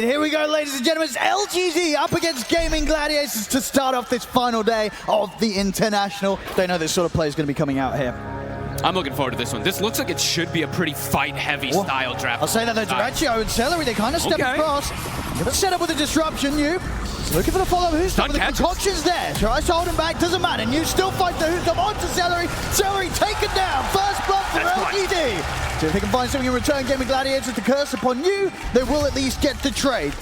Here we go, ladies and gentlemen. It's LGD up against Gaming Gladiators to start off this final day of the International. They know this sort of play is going to be coming out here. I'm looking forward to this one. This looks like it should be a pretty fight-heavy style draft. I'll say that though, Diraccio and Celery, they kind of step across. Give a setup with a disruption, Noob. Looking for the follow. Who's done the concoction's there? Tries to hold him back, doesn't matter. Noob still fight the hook up onto Celery. Celery taken down. First blood for LGD. So if they can find something in return, Gaming Gladiators to curse upon you, they will at least get the trade.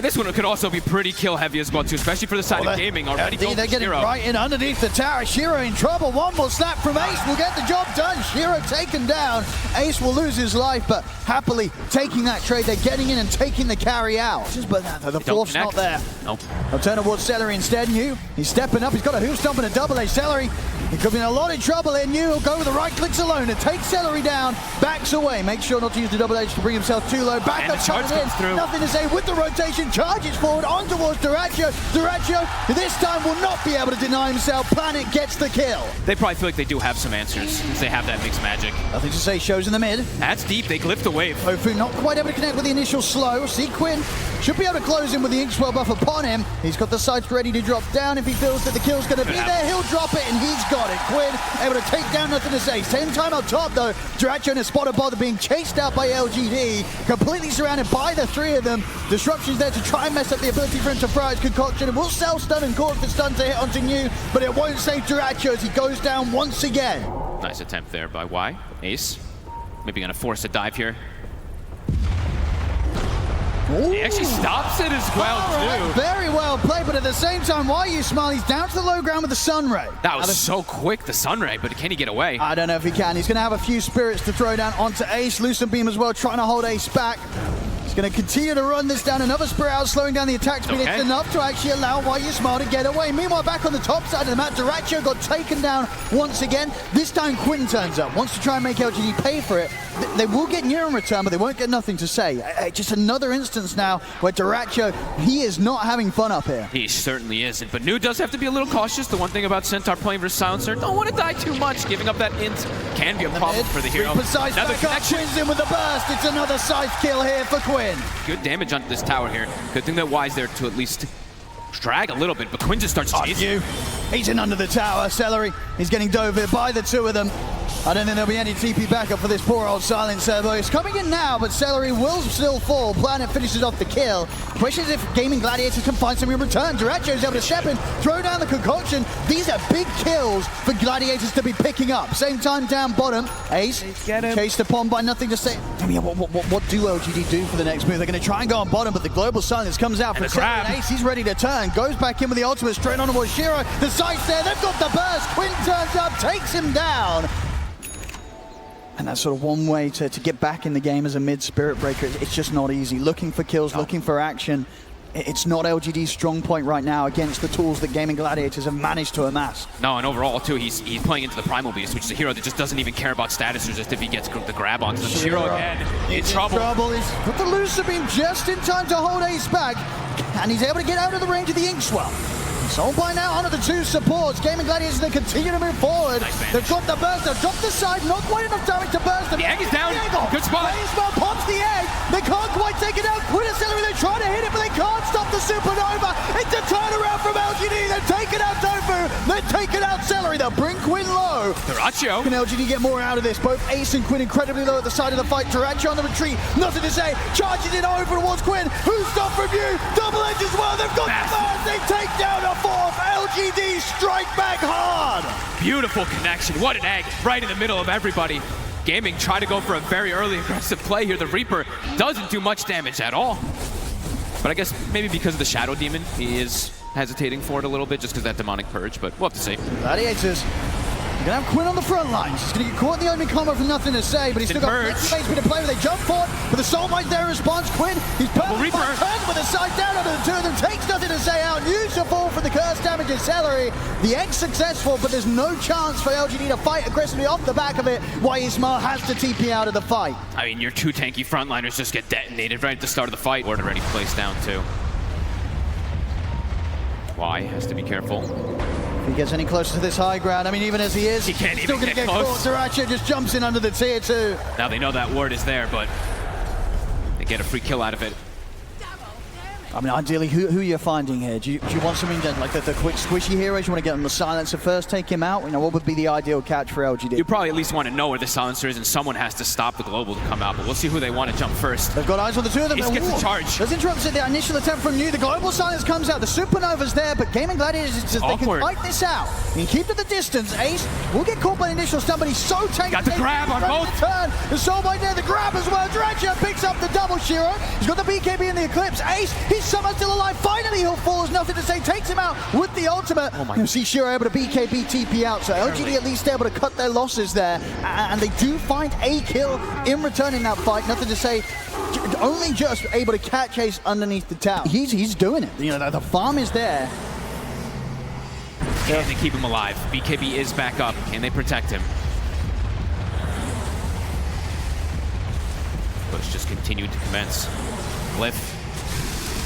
This one could also be pretty kill heavy as well too, especially for the side of Gaming already. They're getting right in underneath the tower. Shiro in trouble. One more slap from Ace will get the job done. Shiro taken down. Ace will lose his life, but happily taking that trade. They're getting in and taking the carry out. But the force not there. Nope. They'll turn towards Celery instead. New. He's stepping up. He's got a hoof stomp and a double A. Celery. He could be in a lot of trouble here. New will go with the right clicks alone and take Celery down. Backs away. Make sure not to use the double H to bring himself too low. Back up coming in. Nothing to say with the rotation. Charges forward on towards Diraccio. Diraccio this time will not be able to deny himself. Planet gets the kill. They probably feel like they do have some answers since they have that mixed magic. Nothing to say. Shows in the mid. That's deep. They glyphed the wave. Ofu not quite able to connect with the initial slow. See Quinn should be able to close in with the Inkswell buff upon him. He's got the sights ready to drop down if he feels that the kill's going to be there. He'll drop it and he's got it. Quinn able to take down, nothing to say. Same time up top though. Diraccio in a spot of bother being chased out by LGD. Completely surrounded by the three of them. Disruption's there to try and mess up the ability for him to fry his concoction. And will self-stun and cause the stun to hit onto New, but it won't save Diraccio as he goes down once again. Nice attempt there by Y. Ace. Maybe gonna force a dive here. Ooh. He actually stops it as well, too. Very well played, but at the same time, why are you smiling? He's down to the low ground with the Sunray. That was so quick, the Sunray, but can he get away? I don't know if he can. He's going to have a few spirits to throw down onto Ace. Lucent Beam as well, trying to hold Ace back. He's going to continue to run this down. Another spirit out, slowing down the attack speed. It's enough to actually allow Why You Smile to get away. Meanwhile, back on the top side of the map, Diraccio got taken down once again. This time, Quinn turns up, wants to try and make LGD pay for it. They will get near in return, but they won't get nothing to say. Just another instance now where Diraccio, he is not having fun up here. He certainly isn't, but New does have to be a little cautious. The one thing about Centaur playing versus Silencer, don't want to die too much. Giving up that int can be a problem for the hero. Another connection. Quinn's in with the burst. It's another scythe kill here for Quinn. Good damage onto this tower here. Good thing that Y's there to at least drag a little bit, but Quinn just starts chasing. He's in under the tower. Celery, he's getting dove here by the two of them. I don't think there'll be any TP backup for this poor old Silencer. He's coming in now, but Celery will still fall. Planet finishes off the kill. Question is if Gaming Gladiators can find something in return. Diraccio is able to step in, throw down the concoction. These are big kills for Gladiators to be picking up. Same time down bottom. Ace chased upon by nothing to say. I mean, what do LGD do for the next move? They're going to try and go on bottom, but the global silence comes out for Celery. Ace, he's ready to turn. Goes back in with the ultimate straight on towards Shiro. The sight's there. They've got the burst. Quinn turns up, takes him down. And that's sort of one way to get back in the game as a mid-spirit breaker. It's just not easy. Looking for kills, looking for action. It's not LGD's strong point right now against the tools that Gaming Gladiators have managed to amass. No, and overall, too, he's playing into the Primal Beast, which is a hero that just doesn't even care about status or just if he gets the grab onto the Shiro again. In trouble. He's put the Lucent Beam just in time to hold Ace back, and he's able to get out of the range of the Inkswell. Sold by now onto the two supports. Gaming Gladiators, they continue to move forward. They've got the burst. They've dropped the side. Not quite enough damage to burst them. The egg is down. Good spot. Baseball pops the egg. They can't quite take it out. Quinn and Celery, they're trying to hit it, but they can't stop the supernova. It's a turnaround from LGD. They're taking out Tofu. They're taking out Celery. They'll bring Quinn low. Diraccio. Can LGD get more out of this? Both Ace and Quinn incredibly low at the side of the fight. Diraccio on the retreat. Nothing to say. Charges it over towards Quinn. Who's stopped from you? Double edge as well. They've got the burst. They take down a fourth. LGD strike back hard. Beautiful connection. What an egg. Right in the middle of everybody. Gaming try to go for a very early aggressive play here. The Reaper doesn't do much damage at all. But I guess maybe because of the Shadow Demon, he is hesitating for it a little bit just because that Demonic Purge, but we'll have to see. Gladiators. You're going to have Quinn on the front lines. He's going to get caught in the opening combo for nothing to say, but he's still got plenty of HP to play with. They jump forward, but the Soul Might there responds. Quinn, he's perfect. Turns with a side down onto the two of them, takes nothing to say out. Huge fall for the curse damage of Celery. The egg's successful, but there's no chance for LGD to fight aggressively off the back of it. Why Ismail has to TP out of the fight. I mean, your two tanky frontliners just get detonated right at the start of the fight. Ward already placed down too. Y has to be careful. If he gets any closer to this high ground, I mean, even as he is, he can't still even going to get close. caught. Diraccio just jumps in under the tier 2. Now they know that ward is there, but they get a free kill out of it. I mean, ideally, who you're finding here? Do you want something like the quick squishy heroes? You want to get on the silencer first, take him out? You know, what would be the ideal catch for LGD? You probably at least want to know where the silencer is, and someone has to stop the global to come out, but we'll see who they want to jump first. They've got eyes on the two of them. Ace gets the charge. There's interrupts at the initial attempt from New. The global silence comes out. The Supernova's there, but Gaming Gladiators, they can fight this out. You can keep to the distance. Ace will get caught by the initial stun, but he's so tanky. Got the grab on both. Turn. The Soulbind there, the grab as well. Dratcho picks up the double Shiro. He's got the BKB in the Eclipse. Ace, he's somehow still alive. Finally, he'll fall. There's nothing to say. Takes him out with the ultimate. Oh my. You see Shiro able to BKB TP out. So LGD at least able to cut their losses there. And they do find a kill in return in that fight. Nothing to say. Only just able to catch Ace underneath the tower. He's doing it. You know, the farm is there. Can they keep him alive? BKB is back up. Can they protect him? Push just continued to commence. Glyph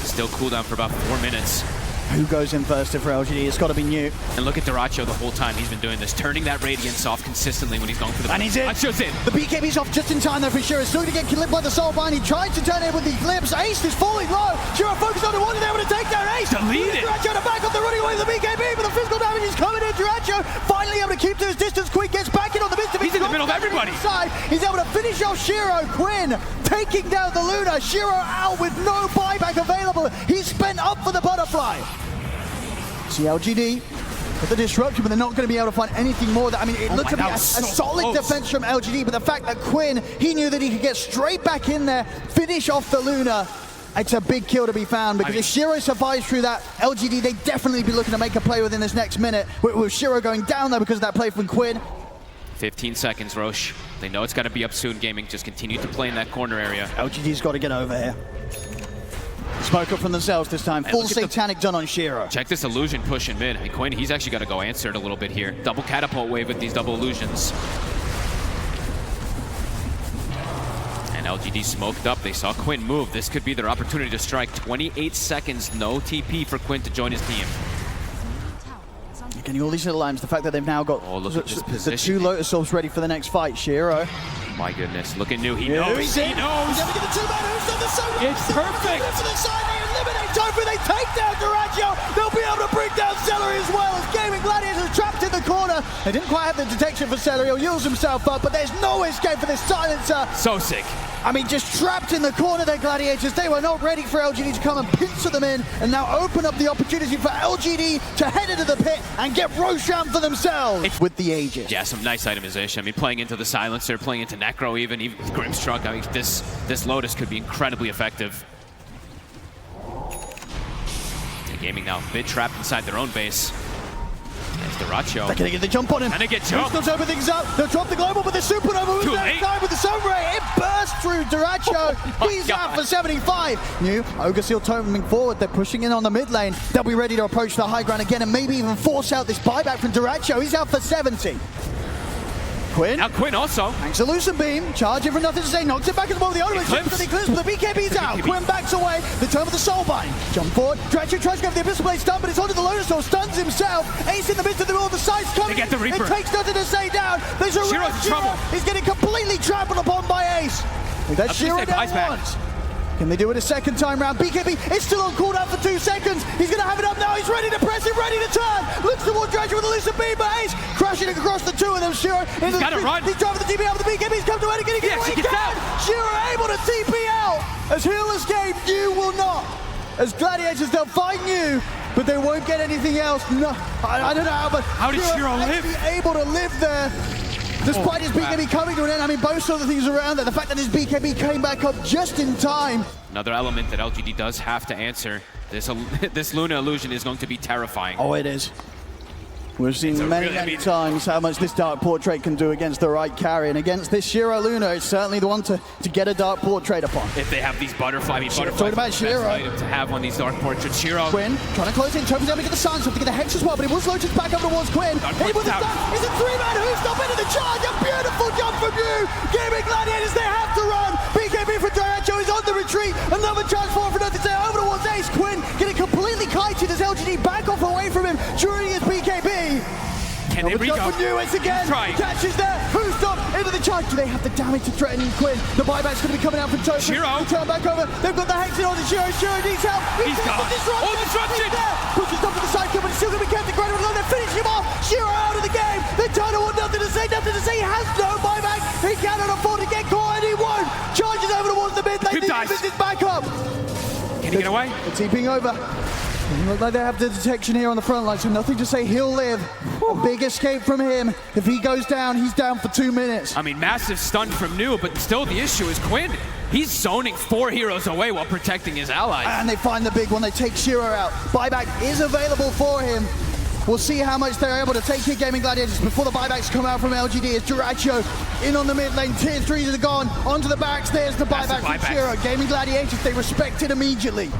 still cooldown for about 4 minutes. Who goes in first for LGD? It's got to be New. And look at Duracho the whole time he's been doing this, turning that Radiance off consistently when he's going for the... And he's in. Duracho's in. The BKB's off just in time though for Shiro. Still to get clipped by the Soulbind. He tried to turn it with the Eclipse. Ace is falling low. Shiro focused on the one and able to take down Ace. Delete it. Duracho to back up the running away with the BKB, but the physical damage is coming in. Duracho finally able to keep to his distance. Quinn gets back in on the midst of it. He's in the middle of everybody. He's able to finish off Shiro. Quinn taking down the Luna. Shiro out with no buyback available. He's spent up for the butterfly. See LGD with the disruption, but they're not going to be able to find anything more. I mean, it looked to be a solid defense from LGD, but the fact that Quinn, he knew that he could get straight back in there, finish off the Luna. It's a big kill to be found, because if Shiro survives through that, LGD, they definitely be looking to make a play within this next minute. With Shiro going down there because of that play from Quinn. 15 seconds, Roche. They know it's got to be up soon. Gaming just continue to play in that corner area. LGD's got to get over here. Smoke up from themselves this time. Full satanic done on Shiro. Check this illusion push in mid. And Quinn, he's actually got to go answer it a little bit here. Double catapult wave with these double illusions. And LGD smoked up. They saw Quinn move. This could be their opportunity to strike. 28 seconds, no TP for Quinn to join his team. Getting all these little lines. The fact that they've now got the 2 Lotus Orbs ready for the next fight. Shiro. My goodness, look at New. He knows. He knows. He's going to get the 2-man. Who's done this so well? It's perfect. To the side, they eliminate Tofu. They take down Duracho. They'll be able to bring down Celery as well, as Gaming Gladiators trapped in the corner. They didn't quite have the detection for Celery. He'll use himself up, but there's no escape for this silencer. So sick. I mean, just trapped in the corner, their Gladiators. They were not ready for LGD to come and pincer them in, and now open up the opportunity for LGD to head into the pit and get Roshan for themselves with the Aegis. Yeah, some nice itemization. I mean, playing into the silencer, playing into Necro even Grimstruck. I mean, this Lotus could be incredibly effective. And Gaming now a bit trapped inside their own base. There's Duracho. They're going to get the jump on him. And they get jumped. They'll open things up. They'll drop the global, but the Supernova moves that time with the Sunray. It bursts through Duracho. He's out for 75. New Ogre Seal toteming forward. They're pushing in on the mid lane. They'll be ready to approach the high ground again and maybe even force out this buyback from Duracho. He's out for 70. Quinn. Now Quinn also. Thanks to Lucent Beam. Charging for nothing to say. Knocks it back in the ball. The other Eclipse, but the BKB's out. Quinn backs away. The turn with the Soulbind. Jump forward. Duracho tries to go for the Abyssal Blade stun, but it's onto the Lotus Soul. Stuns himself. Ace in the midst of the all. The side's coming. They get the Reaper. It takes nothing to say down. There's a Shiro's in trouble. He's getting completely trampled upon by Ace. That's Shiro down once. Can they do it a second time round? BKB is still on cooldown for 2 seconds. He's going to have it up now. He's ready to press it, ready to turn. Looks towards Dratcho with a Lucent Beam, but Ace crashing across the 2 of them. Shiro. He's got to run. He's driving the TP out with the BKB. He's come to it. He gets out. Shiro able to TP out. As Healer's game, you will not. As Gladiators, they'll find you, but they won't get anything else. No, I don't know how, but how did Shiro live? Able to live there. Despite his BKB coming to an end, I mean, both sort of things around there. The fact that his BKB came back up just in time. Another element that LGD does have to answer. This Luna illusion is going to be terrifying. Oh, it is. We've seen many times how much this Dark Portrait can do against the right carry, and against this Shiro Luna, it's certainly the one to get a Dark Portrait upon. If they have these butterfly, talking about Shiro. Item to have on these Dark Portraits. Shiro. Quinn trying to close in, Toby's able to get the silence, to get the Hex as well, but it was Lotus back up towards Quinn. He with the stun, it's a 3-man who's stop into the charge, a beautiful jump from you. Gaming Gladiators, they have to run. BKB for Duracho is on the retreat, another transform for nothing there over towards Ace. Quinn getting completely kited as LGD back off away from him during his BKB. And they re-go. It's again. Catches there. Who's up into the charge? Do they have the damage to threaten Quinn? The buyback's going to be coming out from Tofa. Shiro. Turn back over. They've got the Hexen on the Shiro. Shiro needs help. He's gone. Oh, disruption. He's there. Pushes up to the side kill, but it's still going to be kept. The Great One, they're finishing him off. Shiro out of the game. They turn on nothing to say. Nothing to say. He has no buyback. He cannot afford to get caught, and he won't. Charges over towards the mid lane. He misses back up. Can he get away? It's TPing over. Doesn't look like they have the detection here on the front line, so nothing to say. He'll live. A big escape from him. If he goes down, he's down for 2 minutes. I mean, massive stun from Noob, but still the issue is Quinn. He's zoning 4 heroes away while protecting his allies. And they find the big one. They take Shiro out. Buyback is available for him. We'll see how much they're able to take here, Gaming Gladiators, before the buybacks come out from LGD. It's Duracho in on the mid lane. Tier 3s are gone. Onto the backs. There's the buyback from Shiro. Gaming Gladiators, they respect it immediately.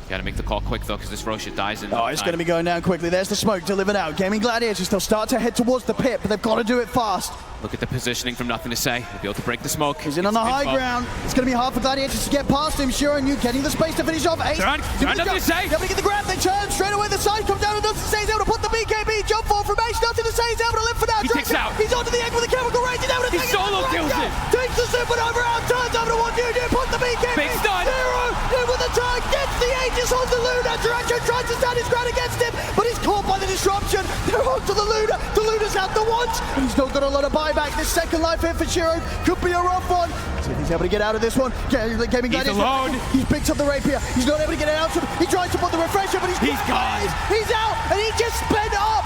Gotta make the call quick though, because this Roshan dies in it's going to be going down quickly. There's the smoke delivered out. Gaming Gladiators, they'll start to head towards the pit, but they've got to do it fast. Look at the positioning from Nothing to Say. They'll be able to break the smoke. He's in on the high ground. It's going to be hard for Gladiators to get past him. Shiro and you getting the space to finish off. Ace. They're on Nothing to Say. Able to get the grab. They turn straight away. The side comes down and Nothing to Say. He's able to put the BKB. Jump forward from Ace. Nothing to Say. He's able to live for now. He takes out. He's onto the egg with the chemical range. He's able to take it. Solo kills it. Takes the supernova out. Turns over to one dude. Put the BKB. Big stun. Zero in with the turn. Gets the Aegis on the Luna. Duracho tries to stand his ground against him, but he's caught by the disruption. They're on to the Luna. The Luna's out the once. And he's not got a lot of buyback. This second life hit for Shiro could be a rough one. See if he's able to get out of this one. Gaming Gladiators. He's alone. He's picked up the rapier. He's not able to get it out to him. He tries to put the refresher, but he's gone. He's out, and he just sped up.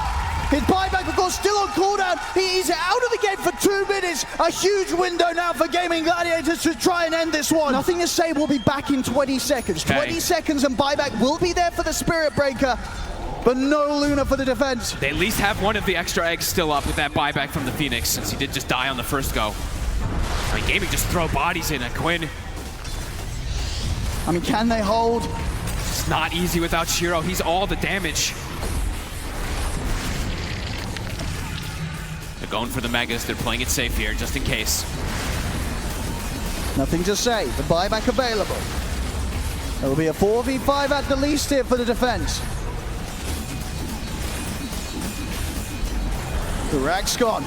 His buyback, of course, still on cooldown. He is out of the game for 2 minutes. A huge window now for Gaming Gladiators to try and end this one. Nothing to Say will be back in 20 seconds. 20 seconds and buyback will be there for the Spirit Breaker, but no Luna for the defense. They at least have one of the extra eggs still up with that buyback from the Phoenix, since he did just die on the first go. I mean, Gaming just throw bodies in at Quinn. I mean, can they hold? It's not easy without Shiro. He's all the damage. They're going for the Megas. They're playing it safe here, just in case. Nothing to Say. The buyback available. There will be a 4v5 at the least here for the defense. The rack's gone.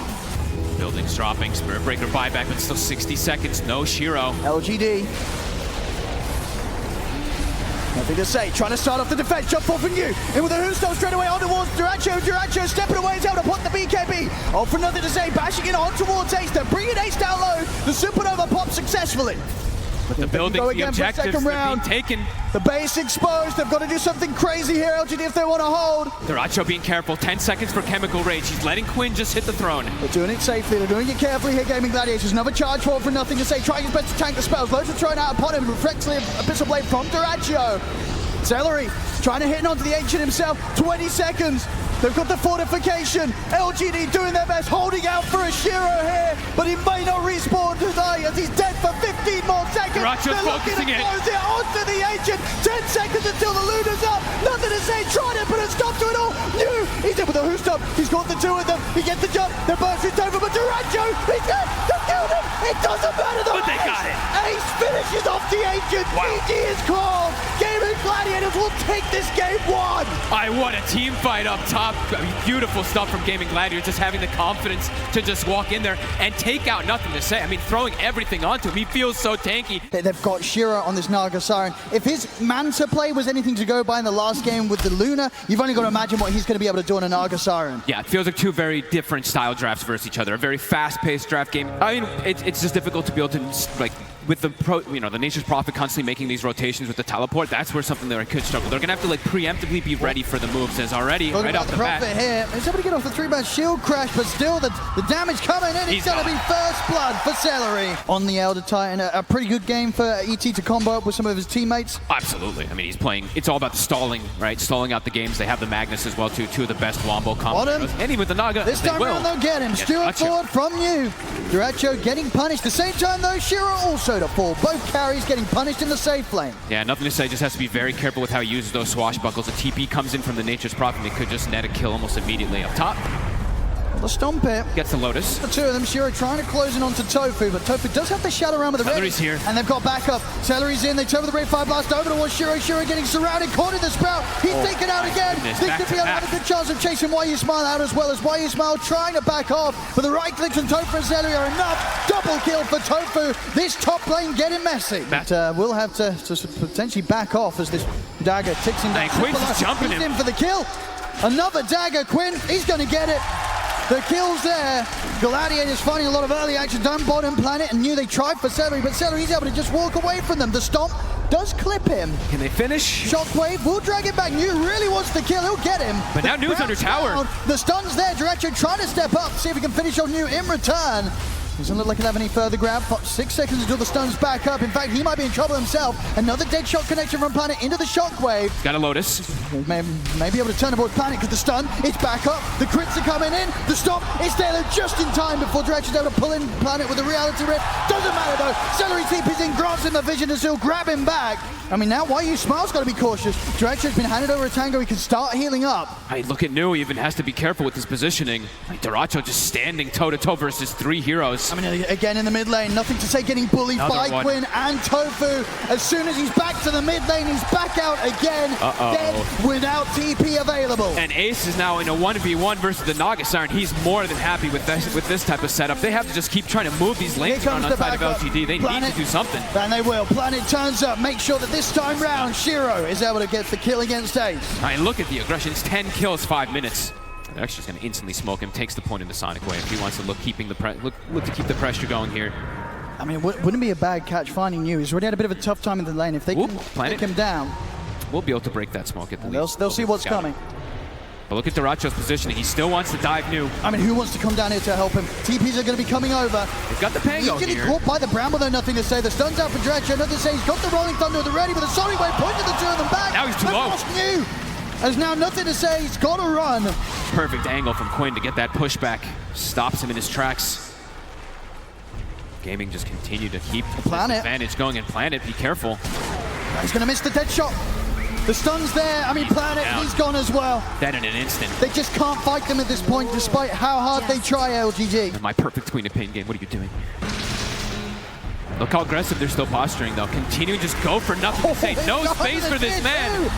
Buildings dropping. Spirit Breaker buyback, but still 60 seconds. No Shiro. LGD. Nothing to Say. Trying to start off the defense. Jump forward from you. In with the Hoostone straight away on towards Duracho. Duracho stepping away. He's able to put the BKB. Oh, for Nothing to Say. Bashing it on towards Ace. They're bringing Ace down low. The Supernova pops successfully. But the buildings, the objectives, they're being taken. The base exposed. They've got to do something crazy here, LGD, if they want to hold. Duracho being careful. 10 seconds for Chemical Rage. He's letting Quinn just hit the throne. They're doing it safely. They're doing it carefully here, Gaming Gladiators. Another charge forward for Nothing to Say. Trying his best to tank the spells. Loads are thrown out upon him. Reflexively, Abyssal Blade from Duracho. Celery trying to hit in onto the Ancient himself. 20 seconds. They've got the fortification. LGD doing their best, holding out for a Shiro here, but he may not respawn tonight as he's dead for 15 more seconds. Duracho's focusing it. Close it onto the Ancient. 10 seconds until the Luna's up. Nothing to Say. Tried it, but a stop to it all. New. He's in with the Hoostop. He's got the two of them. He gets the jump. The burst is over, but Duracho, he's dead. They killed him. It doesn't matter. But they got it. Ace finishes off the Ancient. GG is called. Gaming Gladiators will take this game 1. What a team fight up top. I mean, beautiful stuff from Gaming Gladiators, just having the confidence to just walk in there and take out Nothing to Say. I mean, throwing everything onto him. He feels so tanky. They've got Shiro on this Naga Siren. If his Manta play was anything to go by in the last game with the Luna, you've only got to imagine what he's going to be able to do on a Naga Siren. Yeah, it feels like two very different style drafts versus each other. A very fast-paced draft game. I mean, it's just difficult to be able to, like, with the the Nature's Prophet constantly making these rotations with the teleport, that's where something that could struggle. They're gonna have to like preemptively be ready for the moves as already right off the bat. Here. He's able to get off the 3-man shield crash, but still the damage coming in. It's gonna be first blood for Celery on the Elder Titan. A pretty good game for ET to combo up with some of his teammates. Absolutely. I mean, he's playing. It's all about the stalling, right? Stalling out the games. They have the Magnus as well too. Two of the best wombo combos. And even with the Naga. This time around they'll get him. Still forward from you. Duracho getting punished. The same time though, Shiro also to fall. Both carries getting punished in the safe lane. Yeah, Nothing to Say. Just has to be very careful with how he uses those swashbuckles. The TP comes in from the Nature's Prophet and they could just net a kill almost immediately up top. The stomp it. Gets the Lotus. The two of them, Shiro trying to close in onto Tofu, but Tofu does have the shadow around with the Celery's here. And they've got backup. Celery's in, they turn with the Ray 5 blast over towards Shiro. Shiro getting surrounded, caught in the Sprout. He's taken out again. Goodness, This could be a good chance of chasing YU Smile out, as well as YU Smile trying to back off. But the right clicks from Tofu and Celery are enough. Double kill for Tofu. This top lane getting messy. But we'll have to potentially back off as this dagger ticks him down. Quinn's just jumping He's him. in for the kill. Another dagger, Quinn, he's going to get it. The kill's there. Gladiators finding a lot of early action down bottom planet and knew they tried for Celery, but Celery's able to just walk away from them. The stomp does clip him. Can they finish? Shockwave will drag it back. New really wants to kill. He'll get him. But now New's under tower. Down. The stun's there. Direction trying to step up, see if he can finish on New in return. Doesn't look like he'll have any further grab. 6 seconds until the stun's back up. In fact, he might be in trouble himself. Another dead shot connection from Planet into the Shockwave. Got a Lotus. May be able to turn aboard Planet because the stun, it's back up. The crits are coming in. The stop, it's there. They're just in time before Direction's able to pull in Planet with a reality rift. Doesn't matter though. Celery TP's in, grants him the vision as he'll grab him back. I mean, now YU Smile's got to be cautious. Direction's been handed over a Tango. He can start healing up. Hey, look at New. He even has to be careful with his positioning. Like Daracho just standing toe-to-toe versus 3 heroes. I mean, again in the mid lane, nothing to say, getting bullied by Quinn and Tofu. As soon as he's back to the mid lane, he's back out again, dead without TP available. And Ace is now in a 1v1 versus the Naga Siren. He's more than happy with this type of setup. They have to just keep trying to move these lanes around on side of LGD. They need to do something. And they will. Planet turns up, make sure that this time round, Shiro is able to get the kill against Ace. All right, look at the aggressions. 10 kills, 5 minutes. They're actually just going to instantly smoke him. Takes the point in the Sonic Wave. He wants to look to keep the pressure going here. I mean, it wouldn't be a bad catch finding New. He's already had a bit of a tough time in the lane. If they can take him down, we'll be able to break that smoke at the least. They'll see what's coming. But look at Daracho's positioning. He still wants to dive New. I mean, who wants to come down here to help him? TPs are going to be coming over. They've got the Pango here. He's getting caught by the Bramble, though, nothing to say. The stun's out for Dredger. Nothing to say. He's got the Rolling Thunder at the ready, but the Sonic Wave pointed the two of them back. Now he's too low. New. There's now nothing to say. He's got to run. Perfect angle from Quinn to get that pushback. Stops him in his tracks. Gaming just continue to keep the advantage going, and Planet, be careful. He's going to miss the dead shot. The stun's there. I mean, Planet, he's gone as well. That in an instant. They just can't fight them at this point, despite how hard they try, LGD. My perfect Queen of Pain game. What are you doing? Look how aggressive they're still posturing, though. Continue, just go for nothing. No space for this man.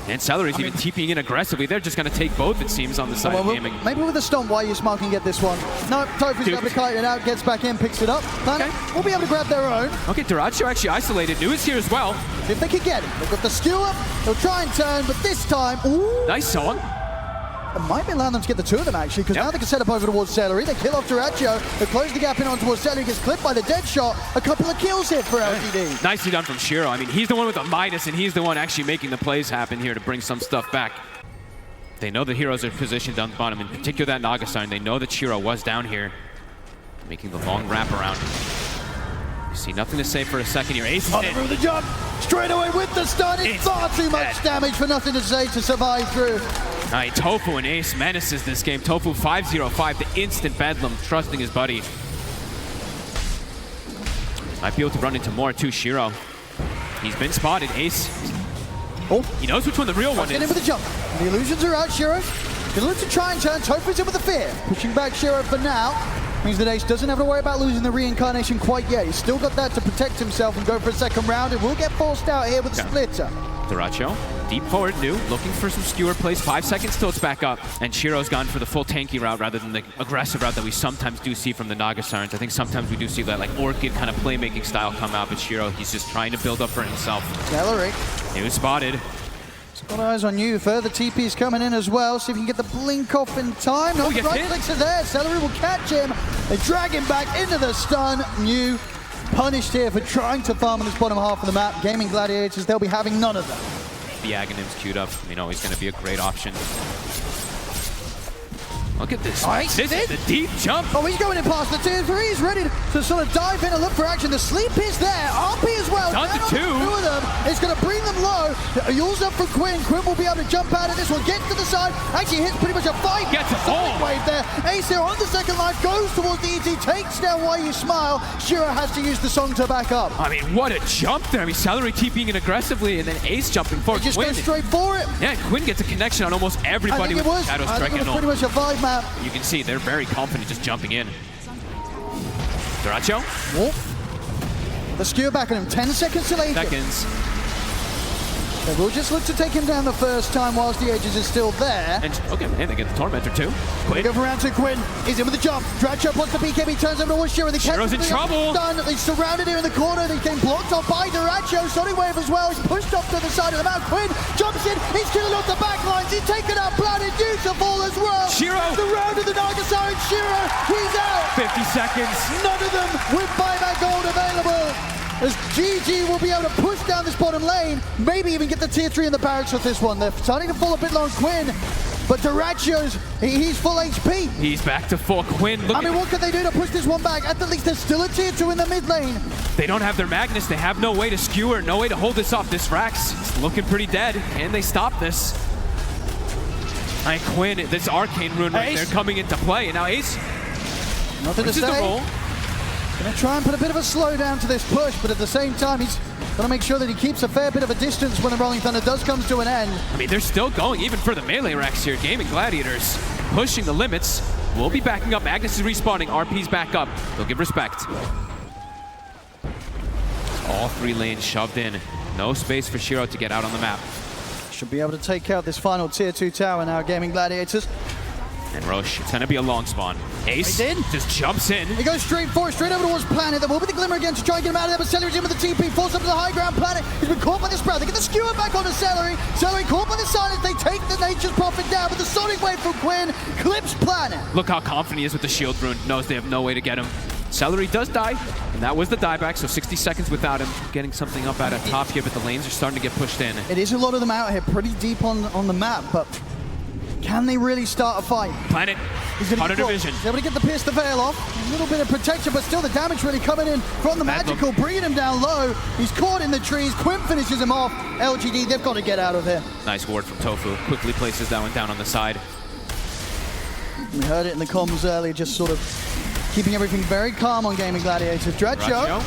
And Celery's even TPing in aggressively. They're just going to take both, it seems, on the side of Gaming. Maybe with a stomp, YU Smile can get this one. No, Tofu's able to kite it out, gets back in, picks it up. Planet will be able to grab their own. Okay, Daracho actually isolated. New is here as well. If they can get him. They've got the skewer. They'll try and turn, but this time, ooh. Nice song. It might be allowing them to get the two of them, actually, because now they can set up over towards Celery. They kill off Daracho. They close the gap in on towards Celery. Gets clipped by the dead shot. A couple of kills here for LGD. Nicely done from Shiro. I mean, he's the one with the Midas, and he's the one actually making the plays happen here to bring some stuff back. They know the heroes are positioned down the bottom, in particular that Naga Siren. They know that Shiro was down here, making the long wrap around. You see nothing to say for a second here. Ace is in. Through the jump. Straight away with the stun. It's far too much damage for nothing to say to survive through. All right, Tofu and Ace menaces this game. Tofu 5-0-5, the instant bedlam, trusting his buddy. Might be able to run into more too, Shiro. He's been spotted. Ace, he knows which one the real one is. Get in with the jump. The illusions are out, Shiro. Gonna look to try and turn. Tofu's in with the fear. Pushing back Shiro for now. Means that Ace doesn't have to worry about losing the reincarnation quite yet. He's still got that to protect himself and go for a second round. And will get forced out here with the splitter. Daracho, deep forward, New, looking for some skewer plays. 5 seconds till it's back up. And Shiro's gone for the full tanky route rather than the aggressive route that we sometimes do see from the Naga Sirens. I think sometimes we do see that like Orchid kind of playmaking style come out, but Shiro, he's just trying to build up for himself. Celery. New spotted. Got eyes on you. Further TP's coming in as well. See if you can get the blink off in time. No, the right clicks are there. Celery will catch him. They drag him back into the stun. New punished here for trying to farm on this bottom half of the map. Gaming Gladiators, they'll be having none of that. The Agonim's queued up. You know he's going to be a great option. Look at this. This is the deep jump. Oh, he's going in past the tier 3. He's ready to sort of dive in and look for action. The sleep is there. RP as well. Down to 2. 2 of them. It's going to bring them low. Yule's up for Quinn. Quinn will be able to jump out of this one. Gets to the side. Actually hits pretty much a 5. Gets it all. Wave there. Ace here on the second life. Goes towards the ET. Takes down YU Smile. Shiro has to use the song to back up. I mean, what a jump there. I mean, Celery TPing in aggressively and then Ace jumping forward. Just go straight for it. Yeah, Quinn gets a connection on almost everybody with Shadow Strike. Pretty much a 5 map. You can see they're very confident just jumping in. Duracho? Wolf. The skewer back on him, 10 seconds till Aegis. Seconds. They will just look to take him down the first time whilst the Aegis is still there. And okay, and they get the Tormentor too. They go for round 2, Quinn. He's in with the jump. Duracho puts the BKB, turns over towards Shiro. Shiro's in trouble. Done. They surrounded him in the corner. They came blocked off by Duracho. Sonic Wave as well. He's pushed off to the side of the map. Quinn jumps in. He's killing off the back lines. He's taken out Planet Beautiful as well. Shiro. The round of the Nagasari. Shiro. He's out. 50 seconds. None of them with buyback gold available. As GG will be able to push down this bottom lane, maybe even get the tier 3 in the barracks with this one. They're starting to fall a bit low on Quinn, but Duracho's, he's full HP. He's back to full. Quinn, look. I mean, what can they do to push this one back? At the least there's still a tier 2 in the mid lane. They don't have their Magnus. They have no way to skewer, no way to hold this off. This Rax is looking pretty dead. Can they stop this? And Quinn, this Arcane Rune right there coming into play. And now Ace. Nothing to say. Gonna try and put a bit of a slowdown to this push, but at the same time, he's gonna make sure that he keeps a fair bit of a distance when the Rolling Thunder does come to an end. I mean, they're still going, even for the melee racks here. Gaming Gladiators pushing the limits. We'll be backing up. Magnus is respawning. RP's back up. They'll give respect. All 3 lanes shoved in. No space for Shiro to get out on the map. Should be able to take out this final tier 2 tower now, Gaming Gladiators. And Roche, it's gonna be a long spawn. Ace He did. just jumps in. He goes straight forward, straight over towards Planet. There will be the Glimmer again to try and get him out of there, but Celery's in with the TP, falls up to the high ground. Planet, he's been caught by the Sprout. They get the skewer back onto Celery. Celery caught by the silence. They take the Nature's Prophet down, but the Sonic Wave from Quinn clips Planet. Look how confident he is with the shield rune. Knows they have no way to get him. Celery does die, and that was the dieback, so 60 seconds without him. Getting something up out of top here, but the lanes are starting to get pushed in. It is a lot of them out here, pretty deep on the map, but can they really start a fight? Planet, Hunter Division. He's able to get the Pierce the Veil off. A little bit of protection, but still the damage really coming in from the Magical, bringing him down low. He's caught in the trees. Quinn finishes him off. LGD, they've got to get out of here. Nice ward from Tofu. Quickly places that one down on the side. We heard it in the comms earlier, just sort of keeping everything very calm on Gaming Gladiators. Duracho.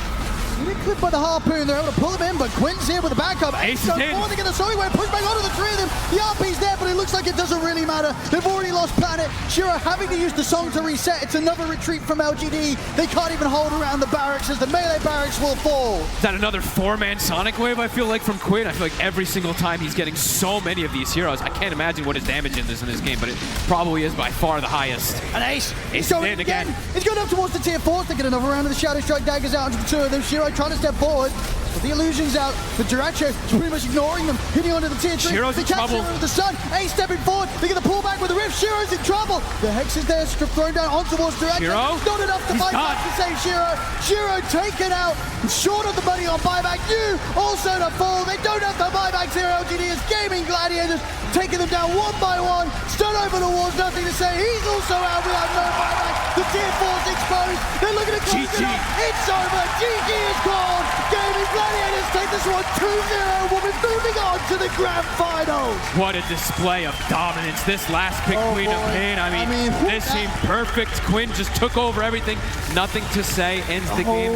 Getting clipped by the harpoon, they're able to pull him in, but Quinn's here with a backup. Ace so is in. they get the Sonic Wave pushed back onto the 3 of them. The RP's there, but it looks like it doesn't really matter. They've already lost Planet. Shiro having to use the song to reset. It's another retreat from LGD. They can't even hold around the barracks as the melee barracks will fall. Is that another 4-man Sonic Wave, I feel like, from Quinn? I feel like every single time he's getting so many of these heroes. I can't imagine what his damage is in this game, but it probably is by far the highest. And Ace is going in again. He's going up towards the tier 4s. They get another round of the Shadow Strike daggers out into the 2 of them. Shiro trying to step forward. With the illusions out, but Duracho is pretty much ignoring them, hitting onto the tier 3. Shiro's in trouble. Shiro with the sun. Ace stepping forward. They get the pullback with the rift. Shiro's in trouble. The Hex is there, thrown down on towards Duracho. Shiro? Not enough to fight back to save Shiro. Shiro taken out, short of the money on buyback. You also to fall. They don't have the buybacks here. LGD is Gaming Gladiators, taking them down one by one. Stun over the walls, nothing to say. He's also out without no buyback. The tier 4's exposed. They're looking to close it up. It's over. GG is gone. Gaming Gladiators take this one 2-0. We'll be moving on to the grand finals. What a display of dominance. This last pick, Queen of Pain. I mean this seemed perfect. Quinn just took over everything. Nothing to say. Ends the game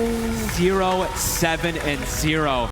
0-7-0.